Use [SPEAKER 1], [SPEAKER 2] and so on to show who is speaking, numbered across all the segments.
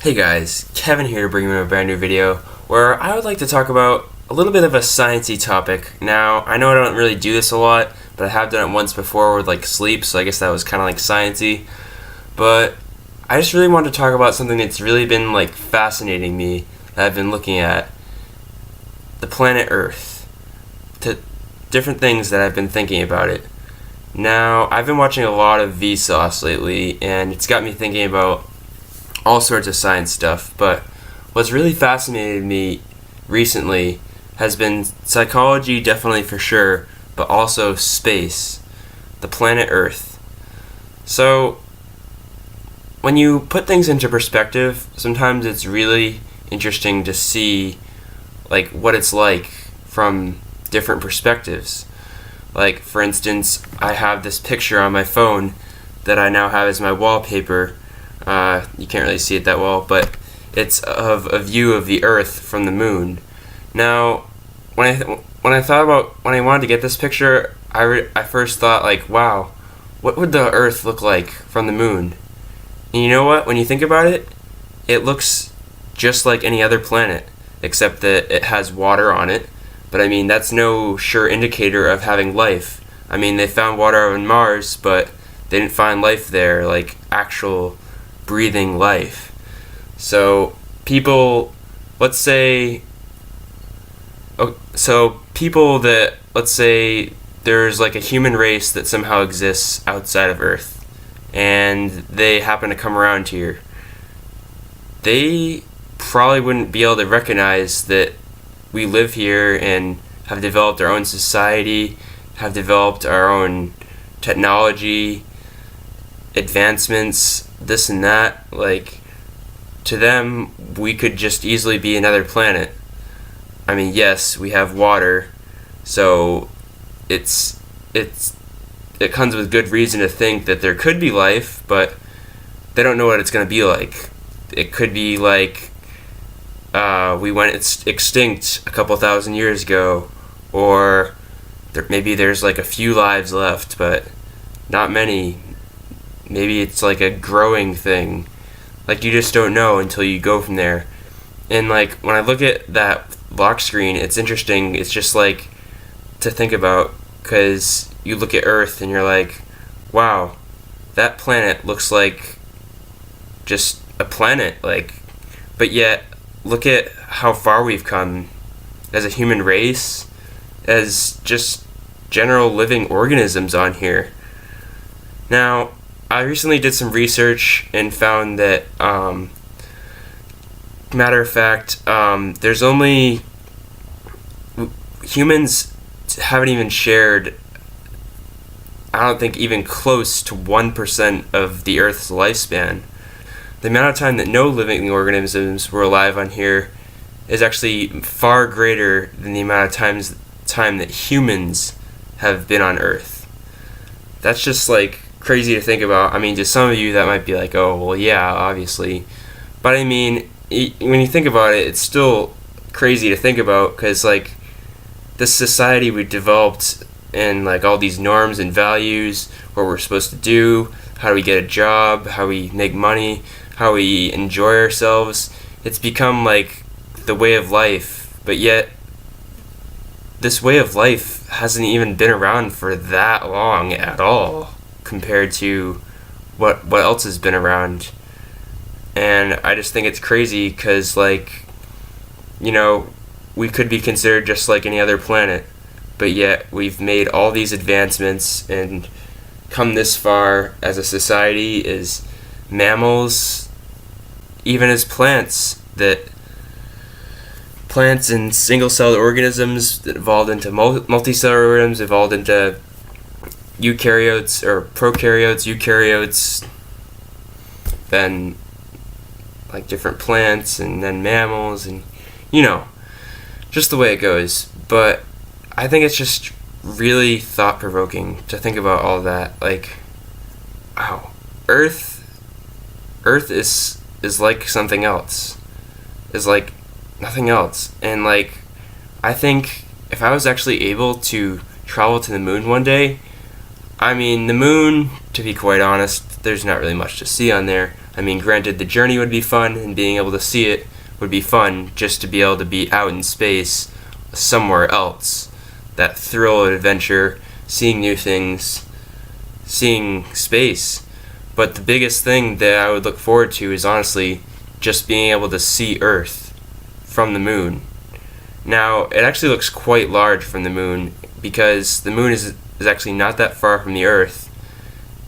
[SPEAKER 1] Hey guys, Kevin here bringing you a brand new video where I would like to talk about a little bit of a sciencey topic. Now, I know I don't really do this a lot, but I have done it once before with like sleep, so I guess that was kind of like sciencey. But I just really wanted to talk about something that's really been like fascinating me that I've been looking at. The planet Earth. To different things that I've been thinking about it. Now, I've been watching a lot of Vsauce lately, and it's got me thinking about all sorts of science stuff, but what's really fascinated me recently has been psychology, definitely for sure, but also space, the planet Earth. So, when you put things into perspective, sometimes it's really interesting to see like what it's like from different perspectives. Like, for instance, I have this picture on my phone that I now have as my wallpaper. You can't really see it that well, but it's of a view of the Earth from the moon. Now, when I wanted to get this picture, I first thought like, wow, what would the Earth look like from the moon? And you know what? When you think about it, it looks just like any other planet, except that it has water on it. But I mean, that's no sure indicator of having life. I mean, they found water on Mars, but they didn't find life there, like actual breathing life. So people, let's say, let's say there's like a human race that somehow exists outside of Earth, and they happen to come around here. They probably wouldn't be able to recognize that we live here and have developed our own society, have developed our own technology, advancements, this and that. Like, to them, we could just easily be another planet. I mean, yes, we have water, so it comes with good reason to think that there could be life, but they don't know what it's going to be like. It could be like we went extinct a couple thousand years ago, or maybe there's like a few lives left, but not many. Maybe it's like a growing thing. Like, you just don't know until you go from there. And like, when I look at that lock screen, it's interesting. It's just like to think about, because you look at Earth and you're like, wow, that planet looks like just a planet. Like, but yet look at how far we've come as a human race, as just general living organisms on here. Now, I recently did some research and found that, matter of fact, there's only, humans haven't even shared, I don't think, even close to 1% of the Earth's lifespan. The amount of time that no living organisms were alive on here is actually far greater than the amount of time that humans have been on Earth. That's just like crazy to think about. I mean, to some of you that might be like, oh, well, yeah, obviously. But I mean, when you think about it, it's still crazy to think about, because like this society we developed, and like all these norms and values, what we're supposed to do, how do we get a job, how we make money, how we enjoy ourselves, it's become like the way of life. But yet this way of life hasn't even been around for that long at all compared to what else has been around. And I just think it's crazy, because like, you know, we could be considered just like any other planet, but yet we've made all these advancements and come this far as a society, as mammals, even as plants and single-celled organisms that evolved into multicellular organisms, evolved into eukaryotes or prokaryotes, eukaryotes, then like different plants, and then mammals, and you know, just the way it goes. But I think it's just really thought-provoking to think about all that. Like, wow, Earth is like something else, is like nothing else. And like, I think if I was actually able to travel to the moon one day, I mean, the moon, to be quite honest, there's not really much to see on there. I mean, granted, the journey would be fun, and being able to see it would be fun, just to be able to be out in space somewhere else. That thrill of adventure, seeing new things, seeing space. But the biggest thing that I would look forward to is honestly just being able to see Earth from the moon. Now, it actually looks quite large from the moon, because the moon is actually not that far from the Earth,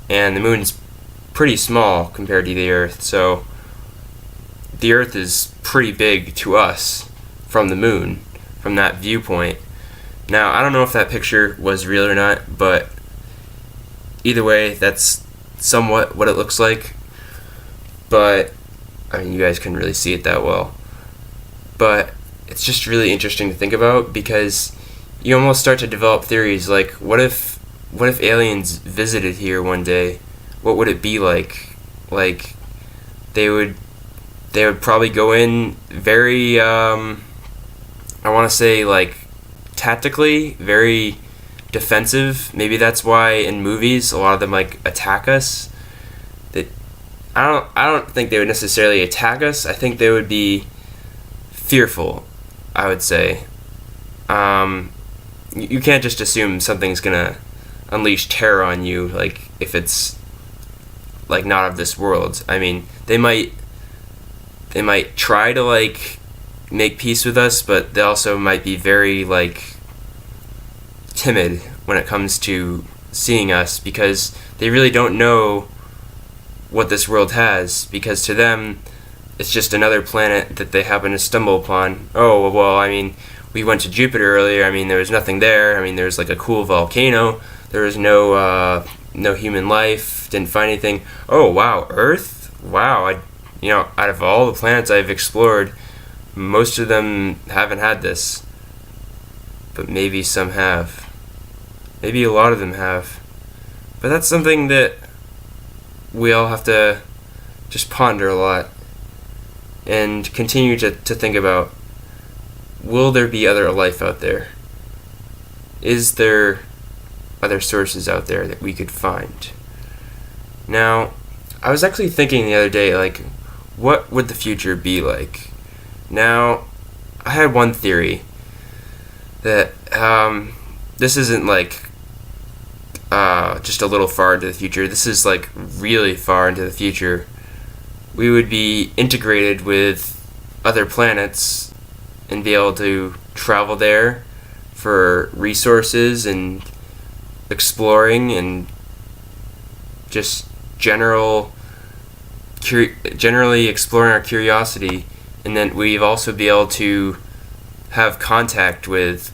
[SPEAKER 1] and the moon's pretty small compared to the Earth, so the Earth is pretty big to us from the moon, from that viewpoint. Now, I don't know if that picture was real or not, but either way, that's somewhat what it looks like. But, I mean, you guys couldn't really see it that well. But it's just really interesting to think about, because you almost start to develop theories like, what if aliens visited here one day? What would it be like? Like, they would probably go in very, I want to say, like, tactically, very defensive. Maybe that's why in movies a lot of them like attack us. That I don't think they would necessarily attack us. I think they would be fearful, I would say. You can't just assume something's gonna unleash terror on you, like, if it's like not of this world. I mean, they might try to like make peace with us, but they also might be very like timid when it comes to seeing us, because they really don't know what this world has, because to them it's just another planet that they happen to stumble upon. Oh, well, I mean, we went to Jupiter earlier. I mean, there was nothing there. I mean, there was like a cool volcano. There was no human life. Didn't find anything. Oh, wow, Earth? Wow, out of all the planets I've explored, most of them haven't had this. But maybe some have. Maybe a lot of them have. But that's something that we all have to just ponder a lot and continue to think about. Will there be other life out there? Is there other sources out there that we could find? Now, I was actually thinking the other day, like, what would the future be like? Now, I had one theory that this isn't like just a little far into the future. This is like really far into the future. We would be integrated with other planets and be able to travel there for resources and exploring and just generally exploring our curiosity. And then we'd also be able to have contact with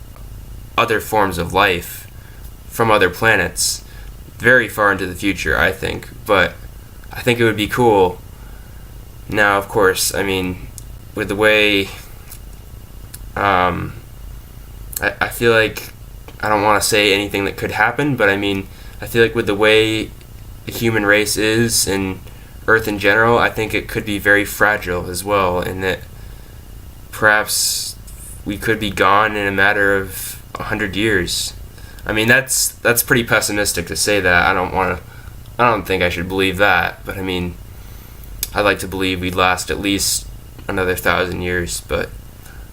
[SPEAKER 1] other forms of life from other planets very far into the future, I think. But I think it would be cool. Now, of course, I mean, with the way I feel like I don't want to say anything that could happen, but I mean, I feel like with the way the human race is and Earth in general, I think it could be very fragile as well, and that perhaps we could be gone in a matter of 100 years. I mean, that's pretty pessimistic to say that. I don't think I should believe that, but I mean, I'd like to believe we'd last at least another 1,000 years, but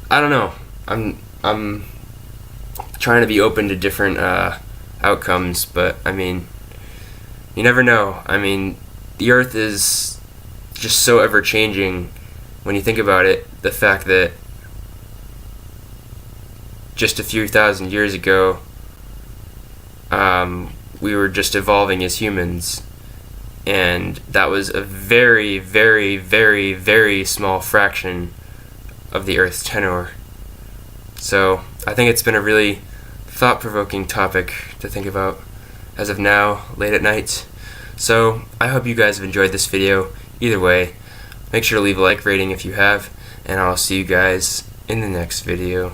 [SPEAKER 1] I don't know. I'm trying to be open to different outcomes, but I mean, you never know. I mean, the Earth is just so ever changing when you think about it. The fact that just a few thousand years ago, we were just evolving as humans, and that was a very, very, very, very small fraction of the Earth's tenure. So I think it's been a really thought-provoking topic to think about as of now, late at night. So I hope you guys have enjoyed this video. Either way, make sure to leave a like rating if you have, and I'll see you guys in the next video.